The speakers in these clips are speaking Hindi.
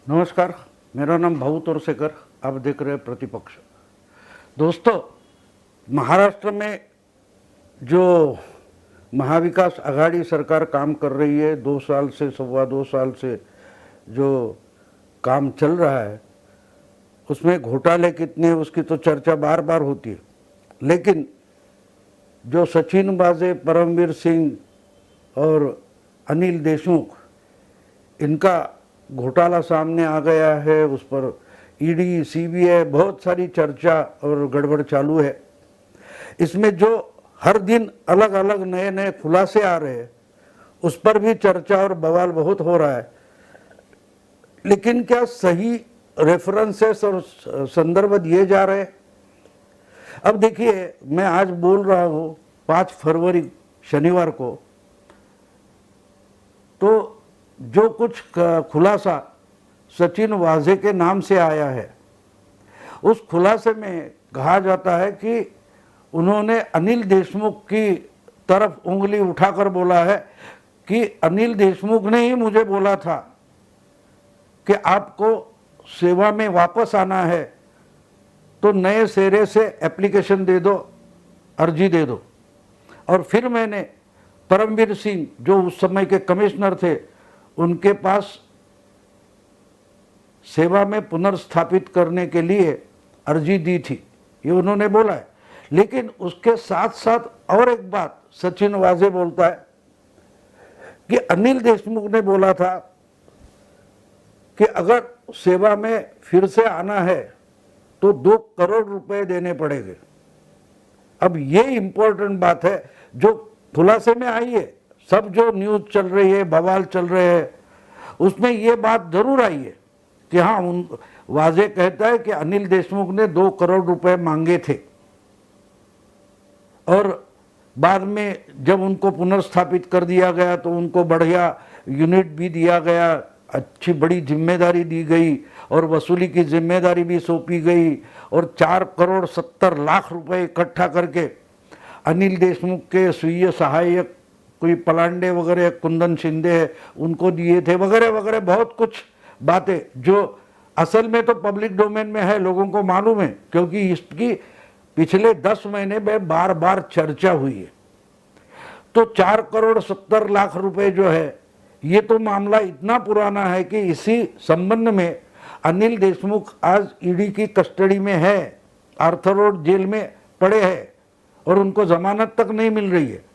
नमस्कार, मेरा नाम भाऊ तोरसेकर। आप देख रहे हैं प्रतिपक्ष। दोस्तों, महाराष्ट्र में जो महाविकास आघाड़ी सरकार काम कर रही है, 2 साल से, सवा 2 साल से जो काम चल रहा है, उसमें घोटाले कितने उसकी तो चर्चा बार बार होती है। लेकिन जो सचिन वाजे, परमवीर सिंह और अनिल देशमुख, इनका घोटाला सामने आ गया है। उस पर ईडी, सीबीआई, बहुत सारी चर्चा और गड़बड़ चालू है। इसमें जो हर दिन अलग अलग नए नए खुलासे आ रहे हैं, उस पर भी चर्चा और बवाल बहुत हो रहा है। लेकिन क्या सही रेफरेंसेस और संदर्भ दिए जा रहे हैं? अब देखिए, मैं आज बोल रहा हूँ 5 फरवरी शनिवार को, तो जो कुछ खुलासा सचिन वाजे के नाम से आया है, उस खुलासे में कहा जाता है कि उन्होंने अनिल देशमुख की तरफ उंगली उठाकर बोला है कि अनिल देशमुख ने ही मुझे बोला था कि आपको सेवा में वापस आना है तो नए सिरे से एप्लीकेशन दे दो, अर्जी दे दो। और फिर मैंने परमवीर सिंह, जो उस समय के कमिश्नर थे, उनके पास सेवा में पुनर्स्थापित करने के लिए अर्जी दी थी, ये उन्होंने बोला है। लेकिन उसके साथ साथ और एक बात सचिन वाजे बोलता है कि अनिल देशमुख ने बोला था कि अगर सेवा में फिर से आना है तो 2 करोड़ रुपए देने पड़ेंगे। अब ये इंपॉर्टेंट बात है जो खुलासे में आई है। सब जो न्यूज चल रही है, बवाल चल रहे हैं, उसमें ये बात जरूर आई है कि हाँ, वाजे कहता है कि अनिल देशमुख ने 2 करोड़ रुपए मांगे थे और बाद में जब उनको पुनर्स्थापित कर दिया गया तो उनको बढ़िया यूनिट भी दिया गया, अच्छी बड़ी जिम्मेदारी दी गई और वसूली की जिम्मेदारी भी सौंपी गई और 4 करोड़ 70 लाख रुपए इकट्ठा करके अनिल देशमुख के स्वीय सहायक कोई पलांडे वगैरह, कुंदन शिंदे है, उनको दिए थे, वगैरह वगैरह बहुत कुछ बातें जो असल में तो पब्लिक डोमेन में है, लोगों को मालूम है, क्योंकि इसकी पिछले 10 महीने में बार बार चर्चा हुई है। तो 4 करोड़ 70 लाख रुपए जो है, ये तो मामला इतना पुराना है कि इसी संबंध में अनिल देशमुख आज ईडी की कस्टडी में है, आर्थर रोड जेल में पड़े हैं और उनको जमानत तक नहीं मिल रही है।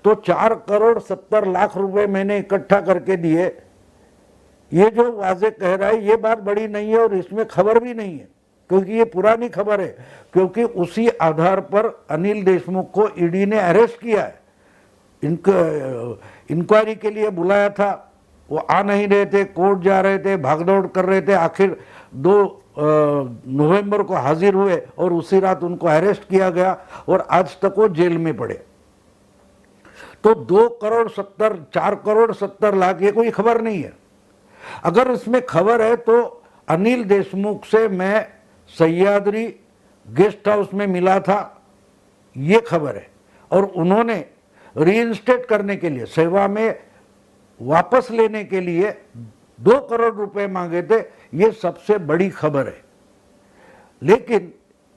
तो 4 करोड़ 70 लाख रुपए मैंने इकट्ठा करके दिए, ये जो वाजे कह रहा है ये बात बड़ी नहीं है और इसमें खबर भी नहीं है, क्योंकि ये पुरानी खबर है। क्योंकि उसी आधार पर अनिल देशमुख को ईडी ने अरेस्ट किया है, इंक्वायरी के लिए बुलाया था, वो आ नहीं रहे थे, कोर्ट जा रहे थे, भागदौड़ कर रहे थे, आखिर 2 नवंबर को हाजिर हुए और उसी रात उनको अरेस्ट किया गया और आज तक वो जेल में पड़े। तो 2 करोड़ 70, 4 करोड़ 70 लाख, ये कोई खबर नहीं है। अगर इसमें खबर है तो अनिल देशमुख से मैं सह्याद्री गेस्ट हाउस में मिला था, ये खबर है। और उन्होंने रीइंस्टेट करने के लिए, सेवा में वापस लेने के लिए 2 करोड़ रुपए मांगे थे, ये सबसे बड़ी खबर है। लेकिन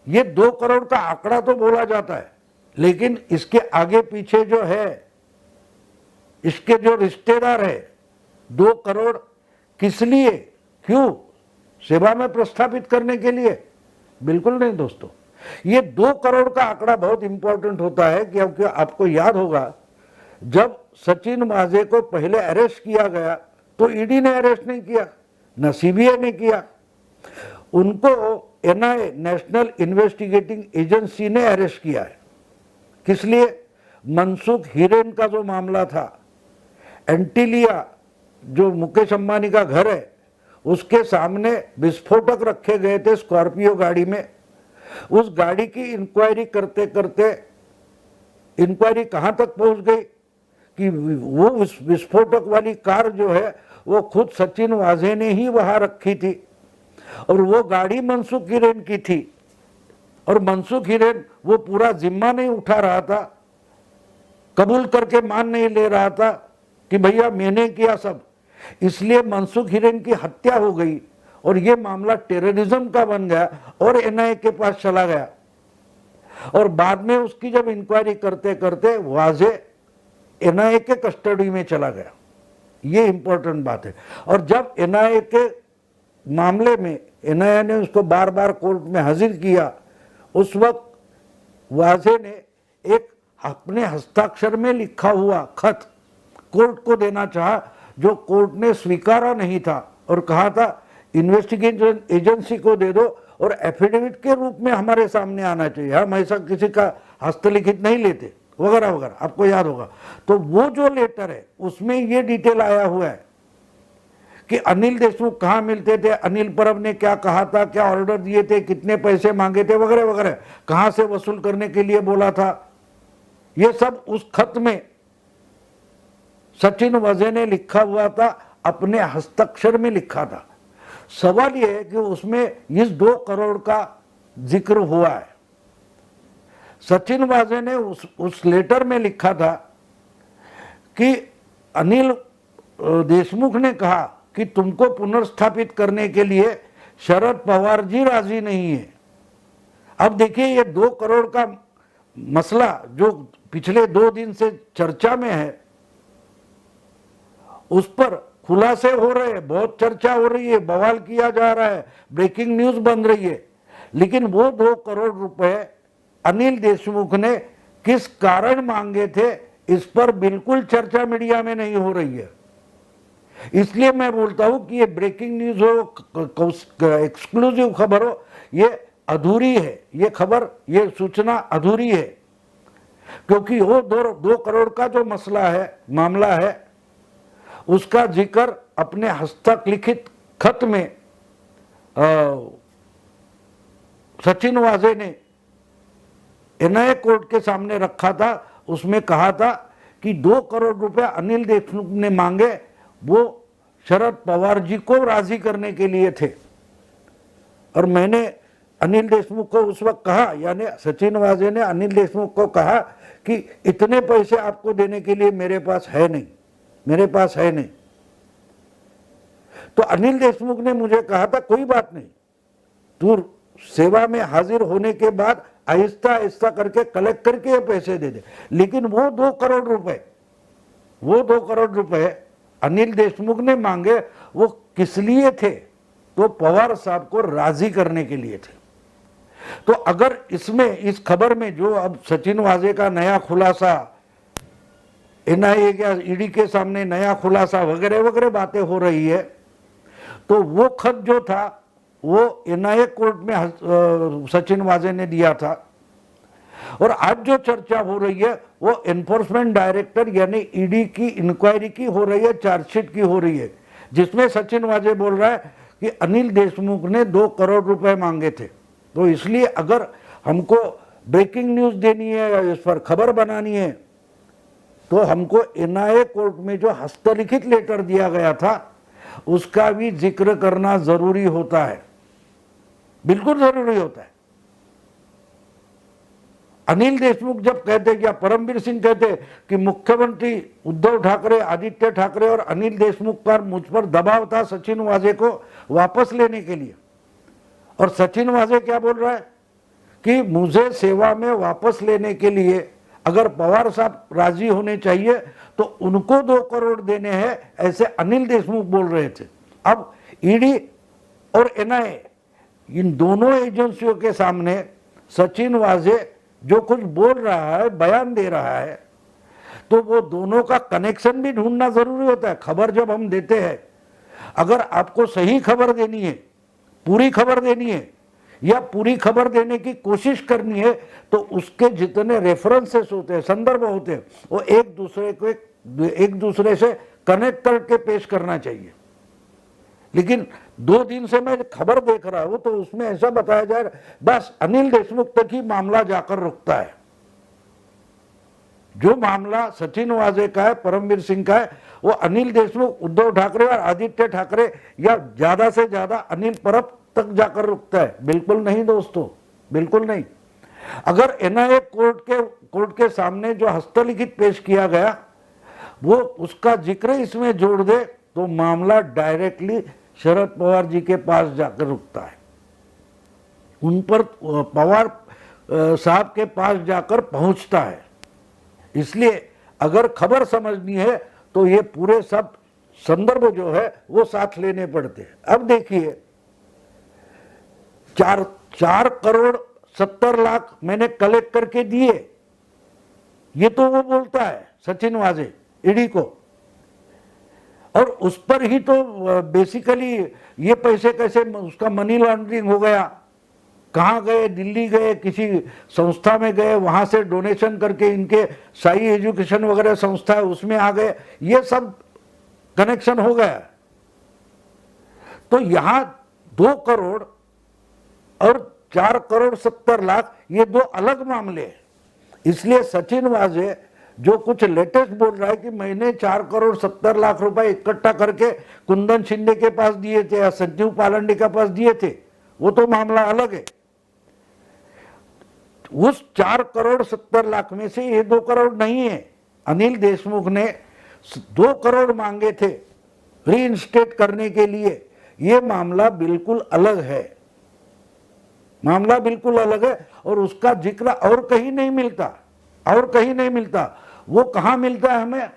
ये 2 करोड़ का आंकड़ा तो बोला जाता है, लेकिन इसके आगे पीछे जो है, इसके जो रिश्तेदार है, 2 करोड़ किस लिए, क्यों? सेवा में प्रस्थापित करने के लिए? बिल्कुल नहीं दोस्तों। ये 2 करोड़ का आंकड़ा बहुत इंपॉर्टेंट होता है, क्योंकि आपको याद होगा जब सचिन वाजे को पहले अरेस्ट किया गया तो ईडी ने अरेस्ट नहीं किया, न सीबीआई ने किया, उनको एनआईए, नेशनल इन्वेस्टिगेटिंग एजेंसी ने अरेस्ट किया है। किस लिए? मनसुख हिरेन का जो मामला था, एंटीलिया जो मुकेश अंबानी का घर है, उसके सामने विस्फोटक रखे गए थे स्कॉर्पियो गाड़ी में। उस गाड़ी की इंक्वायरी करते करते इंक्वायरी कहां तक पहुंच गई कि वो विस्फोटक वाली कार जो है वो खुद सचिन वाजे ने ही वहां रखी थी और वो गाड़ी मनसुख हिरेन की थी। और मनसुख हिरेन वो पूरा जिम्मा नहीं उठा रहा था, कबूल करके मान नहीं ले रहा था कि भैया मैंने किया सब, इसलिए मनसुख हिरेन की हत्या हो गई और ये मामला टेररिज्म का बन गया और एनआईए के पास चला गया, और बाद में उसकी जब इंक्वायरी करते करते वाजे एनआईए के कस्टडी में चला गया। ये इंपॉर्टेंट बात है। और जब एनआईए के मामले में एनआईए ने उसको बार बार कोर्ट में हाजिर किया, उस वक्त वाजे ने एक अपने हस्ताक्षर में लिखा हुआ खत कोर्ट को देना चाहा, जो कोर्ट ने स्वीकारा नहीं था और कहा था इन्वेस्टिगेशन एजेंसी को दे दो और एफिडेविट के रूप में हमारे सामने आना चाहिए, हम ऐसा किसी का हस्तलिखित नहीं लेते वगैरह वगैरह, आपको याद होगा। तो वो जो लेटर है उसमें ये डिटेल आया हुआ है कि अनिल देशमुख कहाँ मिलते थे, अनिल परब ने क्या कहा था, क्या ऑर्डर दिए थे, कितने पैसे मांगे थे वगैरह वगैरह, कहाँ से वसूल करने के लिए बोला था, ये सब उस खत में सचिन वाजे ने लिखा हुआ था, अपने हस्ताक्षर में लिखा था। सवाल यह है कि उसमें इस 2 करोड़ का जिक्र हुआ है। सचिन वाजे ने उस लेटर में लिखा था कि अनिल देशमुख ने कहा कि तुमको पुनर्स्थापित करने के लिए शरद पवार जी राजी नहीं है। अब देखिए ये 2 करोड़ का मसला जो पिछले 2 दिन से चर्चा में है, उस पर खुलासे हो रहे हैं, बहुत चर्चा हो रही है, बवाल किया जा रहा है, ब्रेकिंग न्यूज बन रही है, लेकिन वो 2 करोड़ रुपए अनिल देशमुख ने किस कारण मांगे थे इस पर बिल्कुल चर्चा मीडिया में नहीं हो रही है। इसलिए मैं बोलता हूं कि ये ब्रेकिंग न्यूज हो, एक्सक्लूसिव खबर हो, ये अधूरी है, ये खबर, ये सूचना अधूरी है, क्योंकि वो 2 करोड़ का जो मसला है, मामला है, उसका जिक्र अपने हस्तलिखित खत में सचिन वाजे ने एनआईए कोर्ट के सामने रखा था। उसमें कहा था कि 2 करोड़ रुपए अनिल देशमुख ने मांगे, वो शरद पवार जी को राजी करने के लिए थे। और मैंने अनिल देशमुख को उस वक्त कहा, यानी सचिन वाजे ने अनिल देशमुख को कहा कि इतने पैसे आपको देने के लिए मेरे पास है नहीं, मेरे पास है नहीं। तो अनिल देशमुख ने मुझे कहा था कोई बात नहीं, तू सेवा में हाजिर होने के बाद आहिस्ता आहिस्ता करके कलेक्ट करके ये पैसे दे दे। लेकिन वो 2 करोड़ रुपए, वो 2 करोड़ रुपए अनिल देशमुख ने मांगे, वो किस लिए थे? तो पवार साहब को राजी करने के लिए थे। तो अगर इसमें, इस खबर में जो अब सचिन वाजे का नया खुलासा, एनआईए या ईडी के सामने नया खुलासा वगैरह वगैरह बातें हो रही है, तो वो खत जो था वो एनआईए कोर्ट में सचिन वाजे ने दिया था। और आज जो चर्चा हो रही है वो एनफोर्समेंट डायरेक्टर यानी ईडी की इंक्वायरी की हो रही है, चार्जशीट की हो रही है, जिसमें सचिन वाजे बोल रहा है कि अनिल देशमुख ने 2 करोड़ रुपए मांगे थे। तो इसलिए अगर हमको ब्रेकिंग न्यूज देनी है या इस पर खबर बनानी है, तो हमको एनआईए कोर्ट में जो हस्तलिखित लेटर दिया गया था उसका भी जिक्र करना जरूरी होता है, बिल्कुल जरूरी होता है। अनिल देशमुख जब कहते या परमवीर सिंह कहते कि मुख्यमंत्री उद्धव ठाकरे, आदित्य ठाकरे और अनिल देशमुख पर मुझ पर दबाव था सचिन वाजे को वापस लेने के लिए, और सचिन वाजे क्या बोल रहा है कि मुझे सेवा में वापस लेने के लिए अगर पवार साहब राजी होने चाहिए तो उनको 2 करोड़ देने हैं, ऐसे अनिल देशमुख बोल रहे थे। अब ईडी और एनआईए इन दोनों एजेंसियों के सामने सचिन वाजे जो कुछ बोल रहा है, बयान दे रहा है, तो वो दोनों का कनेक्शन भी ढूंढना जरूरी होता है। खबर जब हम देते हैं, अगर आपको सही खबर देनी है, पूरी खबर देनी है या पूरी खबर देने की कोशिश करनी है, तो उसके जितने रेफरेंसेस होते हैं, संदर्भ होते हैं, वो एक दूसरे से कनेक्ट करके पेश करना चाहिए। लेकिन 2 दिन से मैं खबर देख रहा हूं तो उसमें ऐसा बताया जा रहा है बस अनिल देशमुख तक ही मामला जाकर रुकता है। जो मामला सचिन वाजे का है, परमवीर सिंह का है, वो अनिल देशमुख, उद्धव ठाकरे और आदित्य ठाकरे या ज्यादा से ज्यादा अनिल परब तक जाकर रुकता है। बिल्कुल नहीं दोस्तों, बिल्कुल नहीं। अगर एनआईए कोर्ट के सामने जो हस्तलिखित पेश किया गया वो उसका जिक्र इसमें जोड़ दे तो मामला डायरेक्टली शरद पवार जी के पास जाकर रुकता है, उन पर पवार साहब के पास जाकर पहुंचता है। इसलिए अगर खबर समझनी है तो ये पूरे सब संदर्भ जो है वो साथ लेने पड़ते हैं। अब देखिए 4,70,00,000 मैंने कलेक्ट करके दिए, ये तो वो बोलता है सचिन वाजे ईडी को, और उस पर ही तो बेसिकली ये पैसे कैसे उसका मनी लॉन्ड्रिंग हो गया, कहाँ गए, दिल्ली गए, किसी संस्था में गए, वहां से डोनेशन करके इनके साई एजुकेशन वगैरह संस्था है उसमें आ गए, ये सब कनेक्शन हो गया। तो यहां 2 करोड़ और 4,70,00,000 ये 2 अलग मामले हैं। इसलिए सचिन वाजे जो कुछ लेटेस्ट बोल रहा है कि मैंने 4,70,00,000 रुपए इकट्ठा करके कुंदन शिंदे के पास दिए थे या संजीव पालंडे के पास दिए थे, वो तो मामला अलग है। उस 4,70,00,000 में से ये 2 करोड़ नहीं है। अनिल देशमुख ने 2 करोड़ मांगे थे रीइंस्टेट करने के लिए। ये मामला बिल्कुल अलग है, मामला बिल्कुल अलग है, और उसका जिक्र और कहीं नहीं मिलता, और कहीं नहीं मिलता। वो कहां मिलता है हमें?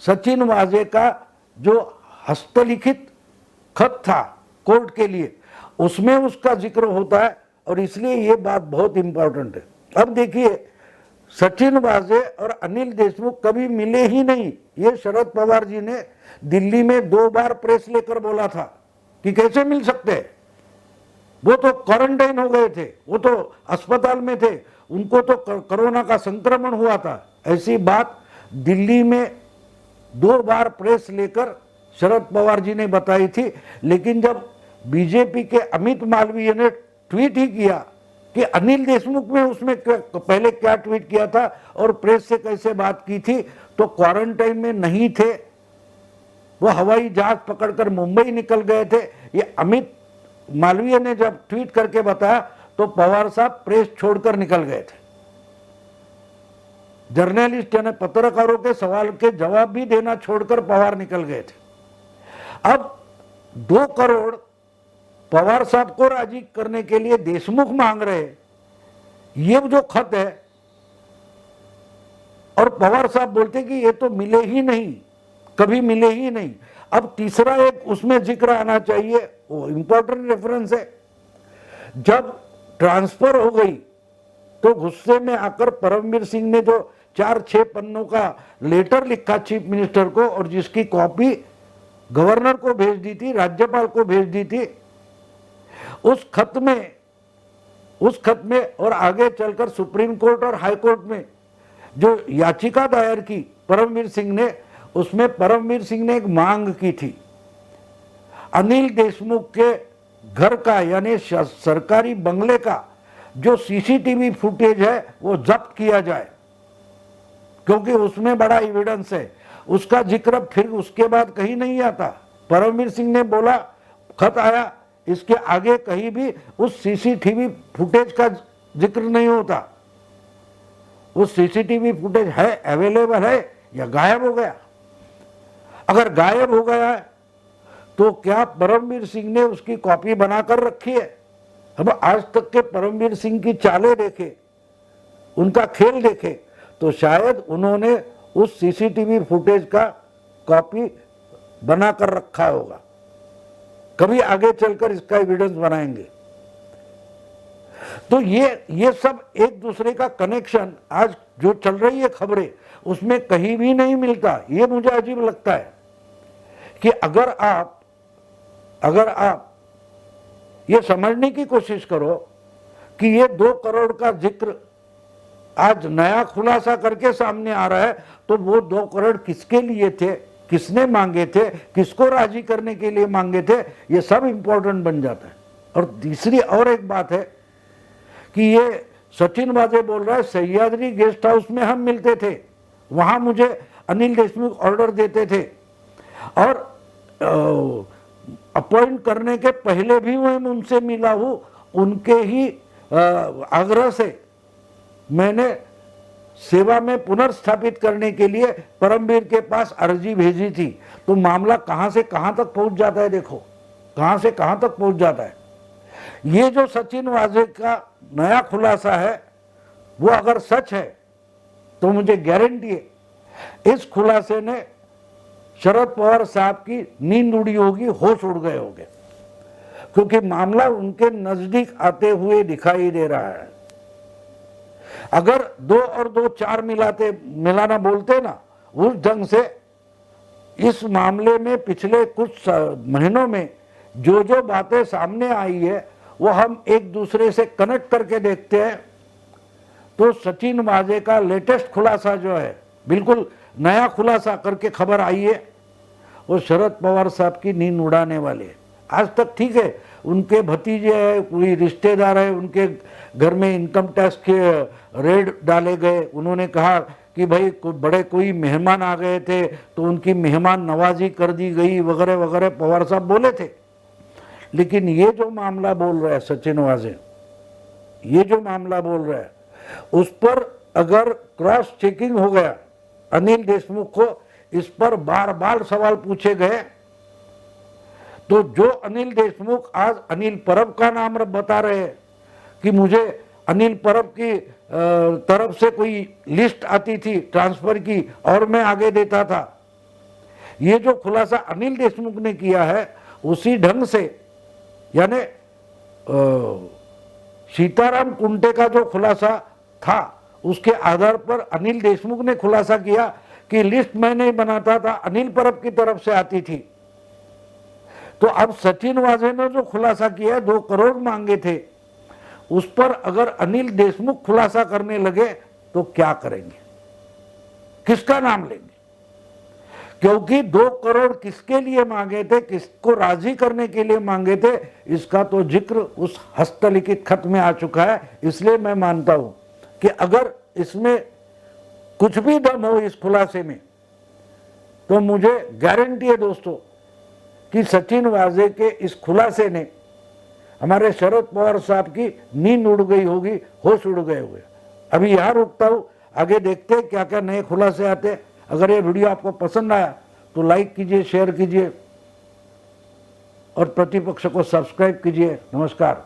सचिन वाजे का जो हस्तलिखित खत था कोर्ट के लिए, उसमें उसका जिक्र होता है, और इसलिए ये बात बहुत इंपॉर्टेंट है। अब देखिए सचिन वाजे और अनिल देशमुख कभी मिले ही नहीं। ये शरद पवार जी ने दिल्ली में 2 बार प्रेस लेकर बोला था कि कैसे मिल सकते हैं, वो तो क्वारंटाइन हो गए थे, वो तो अस्पताल में थे, उनको तो कोरोना का संक्रमण हुआ था। ऐसी बात दिल्ली में 2 बार प्रेस लेकर शरद पवार जी ने बताई थी। लेकिन जब बीजेपी के अमित मालवीय ने ट्वीट ही किया कि अनिल देशमुख ने उसमें पहले क्या ट्वीट किया था और प्रेस से कैसे बात की थी, तो क्वारंटाइन में नहीं थे, वो हवाई जहाज पकड़कर मुंबई निकल गए थे। ये अमित मालवीय ने जब ट्वीट करके बताया तो पवार साहब प्रेस छोड़कर निकल गए थे। जर्नलिस्ट यानी पत्रकारों के सवाल के जवाब भी देना छोड़कर पवार निकल गए थे। अब 2 करोड़ पवार साहब को राजी करने के लिए देशमुख मांग रहे, ये जो खत है, और पवार साहब बोलते कि ये तो मिले ही नहीं, कभी मिले ही नहीं। अब तीसरा एक उसमें जिक्र आना चाहिए, वो इंपॉर्टेंट रेफरेंस है। जब ट्रांसफर हो गई तो गुस्से में आकर परमवीर सिंह ने जो 4-6 पन्नों का लेटर लिखा चीफ मिनिस्टर को, और जिसकी कॉपी गवर्नर को भेज दी थी, राज्यपाल को भेज दी थी, उस खत में और आगे चलकर सुप्रीम कोर्ट और हाई कोर्ट में जो याचिका दायर की परमवीर सिंह ने, उसमें परमवीर सिंह ने एक मांग की थी, अनिल देशमुख के घर का यानी सरकारी बंगले का जो सीसीटीवी फुटेज है वो जब्त किया जाए, क्योंकि उसमें बड़ा एविडेंस है। उसका जिक्र फिर उसके बाद कहीं नहीं आता। परमवीर सिंह ने बोला, खत आया, इसके आगे कहीं भी उस सीसीटीवी फुटेज का जिक्र नहीं होता। उस सीसीटीवी फुटेज है, अवेलेबल है, या गायब हो गया? अगर गायब हो गया है तो क्या परमवीर सिंह ने उसकी कॉपी बनाकर रखी है? अब आज तक के परमवीर सिंह की चालें देखे, उनका खेल देखे, तो शायद उन्होंने उस सीसीटीवी फुटेज का कॉपी बनाकर रखा होगा। कभी आगे चलकर इसका एविडेंस बनाएंगे। तो ये सब एक दूसरे का कनेक्शन आज जो चल रही है खबरें, उसमें कहीं भी नहीं मिलता। ये मुझे अजीब लगता है कि अगर आप ये समझने की कोशिश करो कि ये 2 करोड़ का जिक्र आज नया खुलासा करके सामने आ रहा है, तो वो 2 करोड़ किसके लिए थे, किसने मांगे थे, किसको राजी करने के लिए मांगे थे, ये सब इंपॉर्टेंट बन जाता है। और तीसरी और एक बात है कि ये सचिन वाजे बोल रहा है सह्याद्री गेस्ट हाउस में हम मिलते थे, वहां मुझे अनिल देशमुख ऑर्डर देते थे, और अपॉइंट करने के पहले भी मैं उनसे मिला हूं, उनके ही आग्रह से मैंने सेवा में पुनर्स्थापित करने के लिए परमवीर के पास अर्जी भेजी थी। तो मामला कहां से कहां तक पहुंच जाता है, देखो कहां से कहां तक पहुंच जाता है। ये जो सचिन वाजे का नया खुलासा है वो अगर सच है तो मुझे गारंटी है इस खुलासे ने शरद पवार साहब की नींद उड़ी होगी, होश उड़ गए होंगे, क्योंकि मामला उनके नजदीक आते हुए दिखाई दे रहा है। अगर 2 और 2 4 मिलाना बोलते ना, उस ढंग से इस मामले में पिछले कुछ महीनों में जो जो बातें सामने आई है वो हम एक दूसरे से कनेक्ट करके देखते हैं तो सचिन वाजे का लेटेस्ट खुलासा जो है, बिल्कुल नया खुलासा करके खबर आई है, वो शरद पवार साहब की नींद उड़ाने वाले है। आज तक ठीक है, उनके भतीजे है, कोई रिश्तेदार है, उनके घर में इनकम टैक्स के रेड डाले गए, उन्होंने कहा कि भाई कोई मेहमान आ गए थे तो उनकी मेहमान नवाजी कर दी गई वगैरह वगैरह पवार साहब बोले थे। लेकिन ये जो मामला बोल रहा है सचिन वाजे, ये जो मामला बोल रहा है उस पर अगर क्रॉस चेकिंग हो गया, अनिल देशमुख को इस पर बार बार सवाल पूछे गए, तो जो अनिल देशमुख आज अनिल परब का नाम बता रहे हैं कि मुझे अनिल परब की तरफ से कोई लिस्ट आती थी ट्रांसफर की और मैं आगे देता था, ये जो खुलासा अनिल देशमुख ने किया है उसी ढंग से, यानी सीताराम कुंटे का जो खुलासा था उसके आधार पर अनिल देशमुख ने खुलासा किया कि लिस्ट मैं नहीं बनाता था, अनिल परब की तरफ से आती थी। तो अब सचिन वाजे ने जो खुलासा किया 2 करोड़ मांगे थे, उस पर अगर अनिल देशमुख खुलासा करने लगे तो क्या करेंगे, किसका नाम लेंगे? क्योंकि 2 करोड़ किसके लिए मांगे थे, किसको राजी करने के लिए मांगे थे, इसका तो जिक्र उस हस्तलिखित खत में आ चुका है। इसलिए मैं मानता हूं कि अगर इसमें कुछ भी दम हो इस खुलासे में, तो मुझे गारंटी है दोस्तों कि सचिन वाजे के इस खुलासे ने हमारे शरद पवार साहब की नींद उड़ गई होगी, होश उड़ गए होंगे। अभी यहां रुकता हूं, आगे देखते हैं क्या क्या नए खुलासे आते हैं। अगर ये वीडियो आपको पसंद आया तो लाइक कीजिए, शेयर कीजिए और प्रतिपक्ष को सब्सक्राइब कीजिए। नमस्कार।